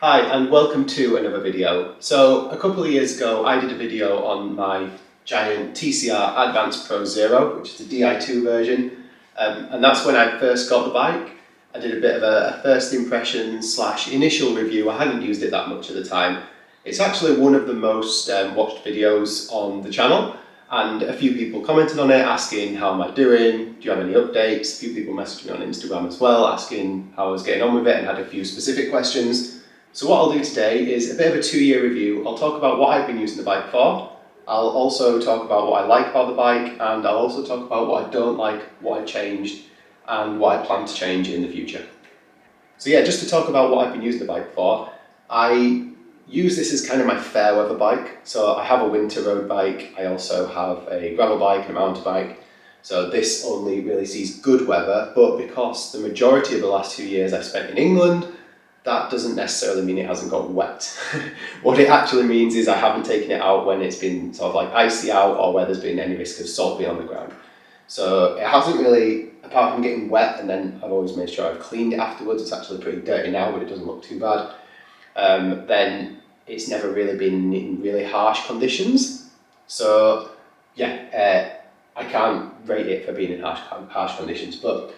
Hi and welcome to another video. So a couple of years ago I did a video on my Giant TCR Advanced Pro Zero, which is the Di2 version, and that's when I first got the bike. I did a bit of a first impression / initial review. I hadn't used it that much at the time. It's actually one of the most watched videos on the channel, and a few people commented on it asking how am I doing, do you have any updates. A few people messaged me on Instagram as well asking how I was getting on with it and had a few specific questions. So what I'll do today is a bit of a 2-year review. I'll talk about what I've been using the bike for. I'll also talk about what I like about the bike, and I'll also talk about what I don't like, what I changed, and what I plan to change in the future. So yeah, just to talk about what I've been using the bike for, I use this as kind of my fair weather bike. So I have a winter road bike, I also have a gravel bike and a mountain bike. So this only really sees good weather, but because the majority of the last 2 years I've spent in England, that doesn't necessarily mean it hasn't got wet. What it actually means is I haven't taken it out when it's been sort of like icy out or where there's been any risk of salt being on the ground. So it hasn't really, apart from getting wet, and then I've always made sure I've cleaned it afterwards. It's actually pretty dirty now, but it doesn't look too bad. Then it's never really been in really harsh conditions. So yeah, I can't rate it for being in harsh conditions, but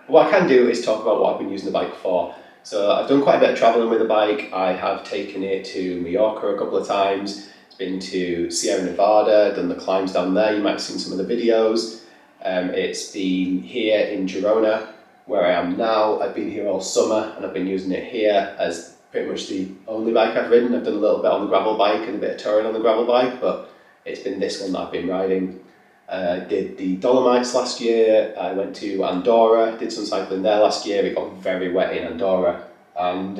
what I can do is talk about what I've been using the bike for. So I've done quite a bit of travelling with the bike. I have taken it to Mallorca a couple of times. It's been to Sierra Nevada, done the climbs down there. You might have seen some of the videos. It's been here in Girona, where I am now. I've been here all summer and I've been using it here as pretty much the only bike I've ridden. I've done a little bit on the gravel bike and a bit of touring on the gravel bike, but it's been this one that I've been riding. Did the Dolomites last year. I went to Andorra, did some cycling there last year. It got very wet in Andorra, and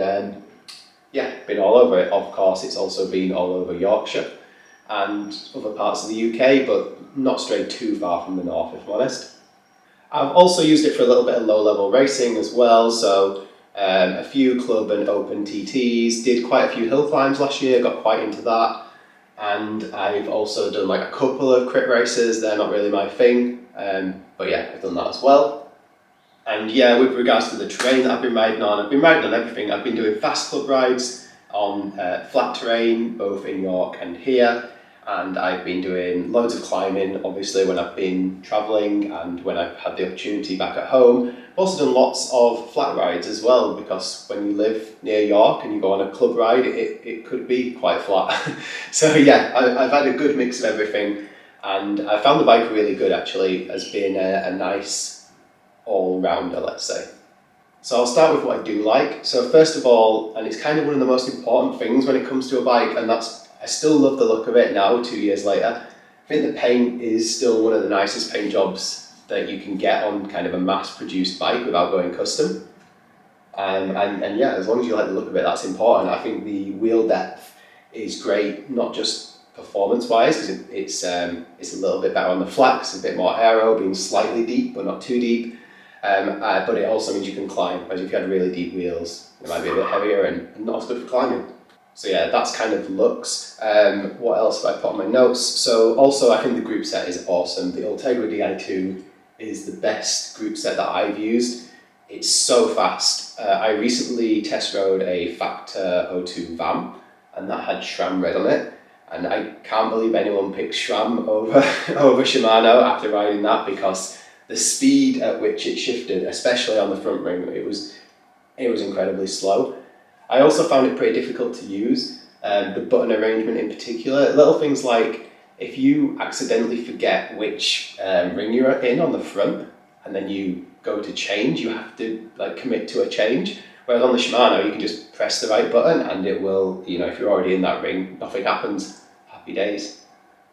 yeah, been all over it. Of course, it's also been all over Yorkshire and other parts of the UK, but not strayed too far from the north, if I'm honest. I've also used it for a little bit of low-level racing as well, so a few club and open TTs, did quite a few hill climbs last year, got quite into that. And I've also done like a couple of crit races. They're not really my thing, but yeah, I've done that as well. And yeah, with regards to the terrain that I've been riding on everything. I've been doing fast club rides on flat terrain, both in York and here. And I've been doing loads of climbing, obviously, when I've been travelling and when I've had the opportunity back at home. I've also done lots of flat rides as well, because when you live near York and you go on a club ride, it could be quite flat. So yeah, I've had a good mix of everything, and I found the bike really good actually, as being a nice all-rounder, let's say. So I'll start with what I do like. So first of all, and it's kind of one of the most important things when it comes to a bike, and that's, I still love the look of it now, 2 years later. I think the paint is still one of the nicest paint jobs that you can get on kind of a mass-produced bike without going custom. And yeah, as long as you like the look of it, that's important. I think the wheel depth is great, not just performance-wise, because it's a little bit better on the flat, it's a bit more aero, being slightly deep but not too deep. But it also means you can climb, whereas if you had really deep wheels, it might be a bit heavier and not as good for climbing. So yeah, that's kind of looks. What else have I put on my notes? So also I think the group set is awesome. The Ultegra Di2 is the best group set that I've used. It's so fast. I recently test rode a Factor 02 VAM, and that had SRAM red on it. And I can't believe anyone picked SRAM over Shimano after riding that, because the speed at which it shifted, especially on the front ring, it was incredibly slow. I also found it pretty difficult to use, the button arrangement in particular. Little things like if you accidentally forget which ring you're in on the front and then you go to change, you have to like commit to a change. Whereas on the Shimano, you can just press the right button and it will, if you're already in that ring, nothing happens. Happy days.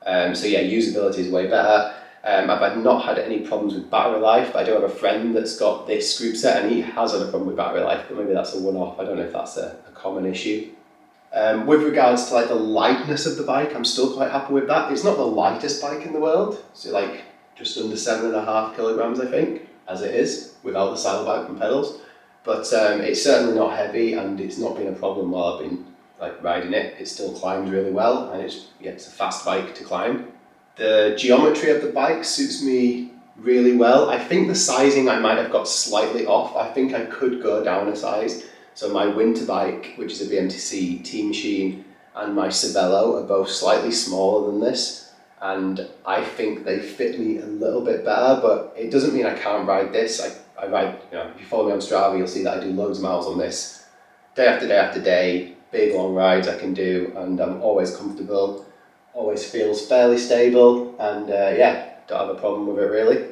So yeah, usability is way better. I've not had any problems with battery life, but I do have a friend that's got this group set and he has had a problem with battery life, but maybe that's a one-off. I don't know if that's a common issue. With regards to like the lightness of the bike, I'm still quite happy with that. It's not the lightest bike in the world, so like just under 7.5 kilograms, I think, as it is, without the saddlebag and pedals. But it's certainly not heavy, and it's not been a problem while I've been like riding it. It still climbs really well, and it's a fast bike to climb. The geometry of the bike suits me really well. I think the sizing I might have got slightly off. I think I could go down a size. So my winter bike, which is a BMTC Team Machine, and my Cervelo are both slightly smaller than this, and I think they fit me a little bit better, but it doesn't mean I can't ride this. I ride, if you follow me on Strava, you'll see that I do loads of miles on this, day after day after day, big long rides I can do, and I'm always comfortable, always feels fairly stable, and don't have a problem with it really.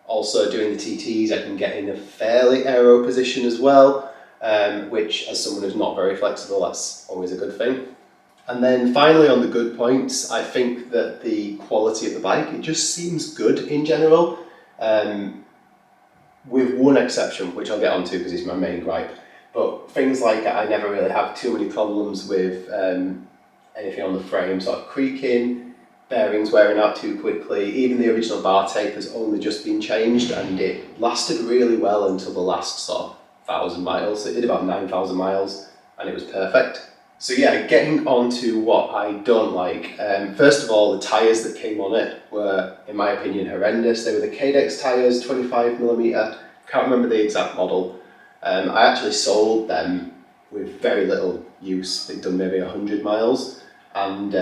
Also doing the TTs, I can get in a fairly aero position as well, which as someone who's not very flexible, that's always a good thing. And then finally on the good points, I think that the quality of the bike, it just seems good in general, with one exception, which I'll get onto because it's my main gripe. But things like I never really have too many problems with anything on the frame, sort of creaking, bearings wearing out too quickly. Even the original bar tape has only just been changed and it lasted really well until the last sort of 1,000 miles. So it did about 9,000 miles and it was perfect. So yeah, getting on to what I don't like. First of all, the tyres that came on it were, in my opinion, horrendous. They were the Cadex tyres, 25mm, can't remember the exact model. I actually sold them with very little use. They'd done maybe 100 miles and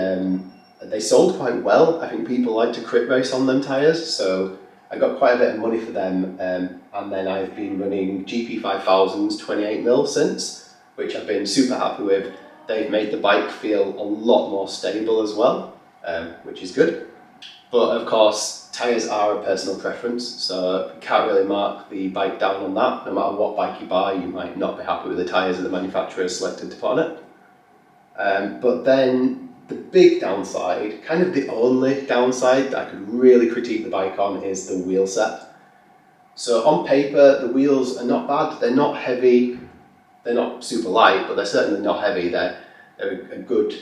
they sold quite well. I think people like to crit race on them tyres, so I got quite a bit of money for them, and then I've been running GP5000s 28mm since, which I've been super happy with. They've made the bike feel a lot more stable as well, which is good. But of course, tyres are a personal preference, so you can't really mark the bike down on that. No matter what bike you buy, you might not be happy with the tyres that the manufacturer has selected to put on it. But then the big downside, kind of the only downside that I could really critique the bike on, is the wheel set. So on paper, the wheels are not bad. They're not heavy. They're not super light, but they're certainly not heavy. They're a good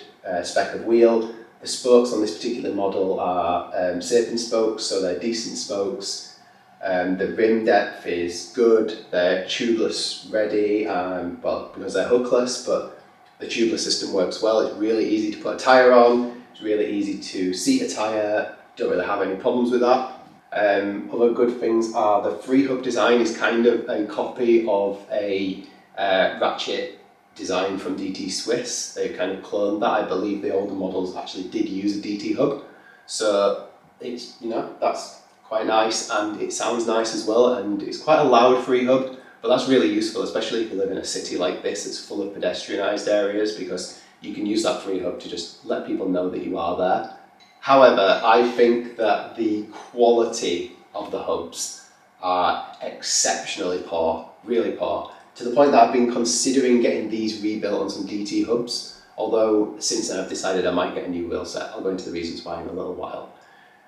spec of wheel. The spokes on this particular model are Sapin spokes, so they're decent spokes. The rim depth is good. They're tubeless ready, because they're hookless, but the tubeless system works well. It's really easy to put a tyre on. It's really easy to seat a tyre. Don't really have any problems with that. Other good things are the free hub design is kind of a copy of a ratchet design from DT Swiss. They've kind of cloned that. I believe the older models actually did use a DT hub, so it's, that's quite nice and it sounds nice as well, and it's quite a loud free hub, but that's really useful, especially if you live in a city like this that's full of pedestrianised areas, because you can use that free hub to just let people know that you are there. However, I think that the quality of the hubs are exceptionally poor, really poor, to the point that I've been considering getting these rebuilt on some DT hubs, although since then I've decided I might get a new wheel set. I'll go into the reasons why in a little while.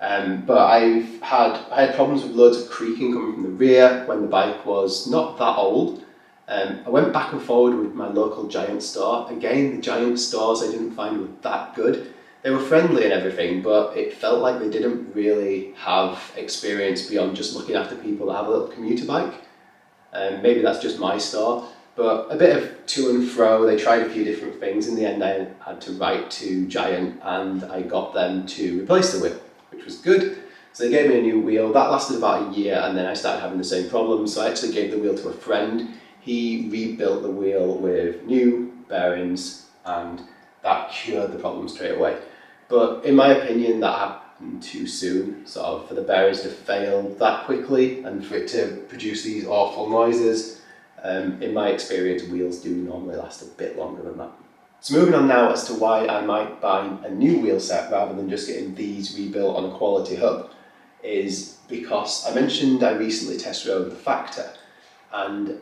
But I had problems with loads of creaking coming from the rear when the bike was not that old. I went back and forward with my local Giant store. Again, the Giant stores I didn't find were that good. They were friendly and everything, but it felt like they didn't really have experience beyond just looking after people that have a little commuter bike. Maybe that's just my store, but a bit of to and fro. They tried a few different things. In the end, I had to write to Giant and I got them to replace the wheel, which was good. So they gave me a new wheel. That lasted about a year and then I started having the same problems. So I actually gave the wheel to a friend. He rebuilt the wheel with new bearings and that cured the problem straight away. But in my opinion, that happened too soon, sort of, for the bearings to fail that quickly and for it to produce these awful noises. In my experience, wheels do normally last a bit longer than that. So moving on now as to why I might buy a new wheel set rather than just getting these rebuilt on a quality hub, is because I mentioned I recently test rode the Factor, and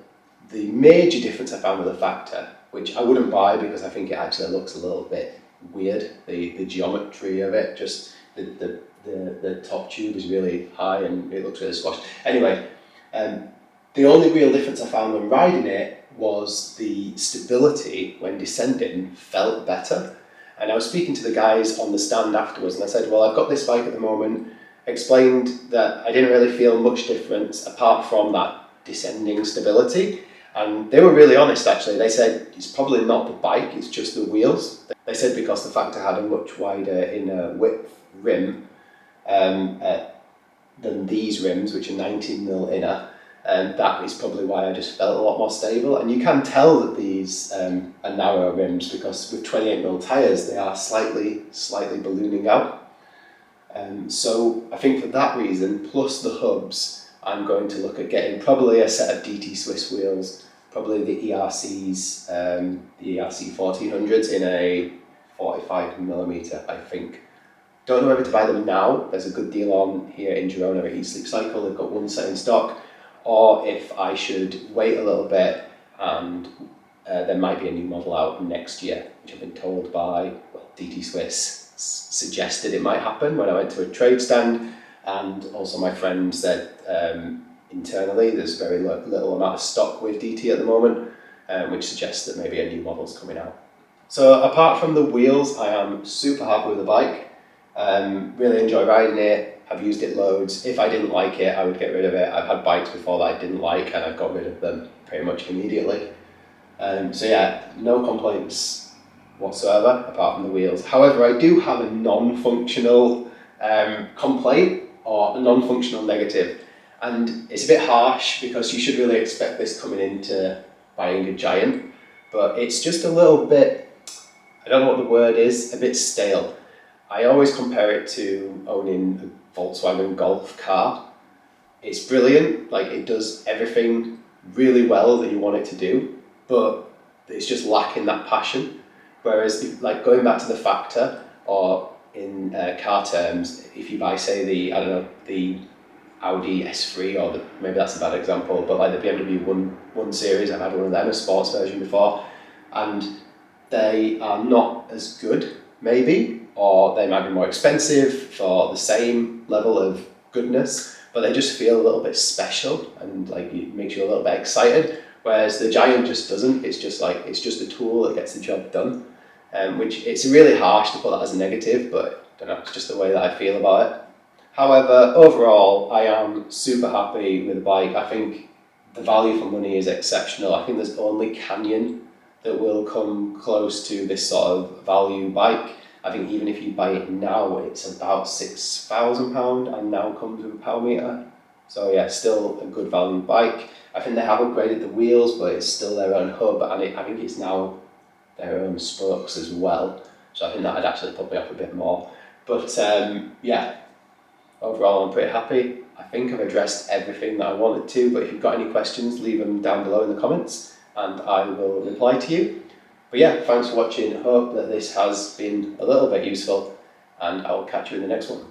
the major difference I found with the Factor, which I wouldn't buy because I think it actually looks a little bit weird, the geometry of it, just the top tube is really high and it looks really squashed. Anyway, the only real difference I found when riding it was the stability when descending felt better. And I was speaking to the guys on the stand afterwards and I said, well, I've got this bike at the moment, explained that I didn't really feel much difference apart from that descending stability. And they were really honest actually. They said it's probably not the bike, it's just the wheels. They said because the Factor had a much wider inner width rim than these rims, which are 19mm inner, And that is probably why I just felt a lot more stable. And you can tell that these are narrow rims because with 28mm tyres they are slightly ballooning out. So I think for that reason, plus the hubs, I'm going to look at getting probably a set of DT Swiss wheels, probably the ERCs, the ERC 1400s in a 45mm, I think. Don't know whether to buy them now. There's a good deal on here in Girona at Eat Sleep Cycle. They've got one set in stock. Or if I should wait a little bit and there might be a new model out next year, which I've been told by DT Swiss suggested it might happen when I went to a trade stand, and also my friend said internally there's very little amount of stock with DT at the moment, which suggests that maybe a new model's coming out. So apart from the wheels, I am super happy with the bike. Really enjoy riding it. I've used it loads. If I didn't like it, I would get rid of it. I've had bikes before that I didn't like and I've got rid of them pretty much immediately. So yeah, no complaints whatsoever apart from the wheels. However, I do have a non-functional complaint or a non-functional negative, and it's a bit harsh because you should really expect this coming into buying a Giant, but it's just a little bit, I don't know what the word is, a bit stale. I always compare it to owning a Volkswagen Golf car. It's brilliant, like it does everything really well that you want it to do, but it's just lacking that passion. Whereas, like going back to the Factor, or in car terms, if you buy, say, the Audi S3, or maybe that's a bad example, but like the BMW 1 Series, I've had one of them, a sports version before, and they are not as good, maybe, or they might be more expensive for the same level of goodness, but they just feel a little bit special and like it makes you a little bit excited. Whereas the Giant just doesn't. It's just a tool that gets the job done, which it's really harsh to put that as a negative, but I don't know, it's just the way that I feel about it. However, overall, I am super happy with the bike. I think the value for money is exceptional. I think there's only Canyon that will come close to this sort of value bike. I think even if you buy it now, it's about £6,000 and now comes with a power meter. So yeah, still a good value bike. I think they have upgraded the wheels, but it's still their own hub, and I think it's now their own spokes as well. So I think that would actually put me off a bit more. But yeah, overall I'm pretty happy. I think I've addressed everything that I wanted to, but if you've got any questions, leave them down below in the comments and I will reply to you. But yeah, thanks for watching. Hope that this has been a little bit useful, and I'll catch you in the next one.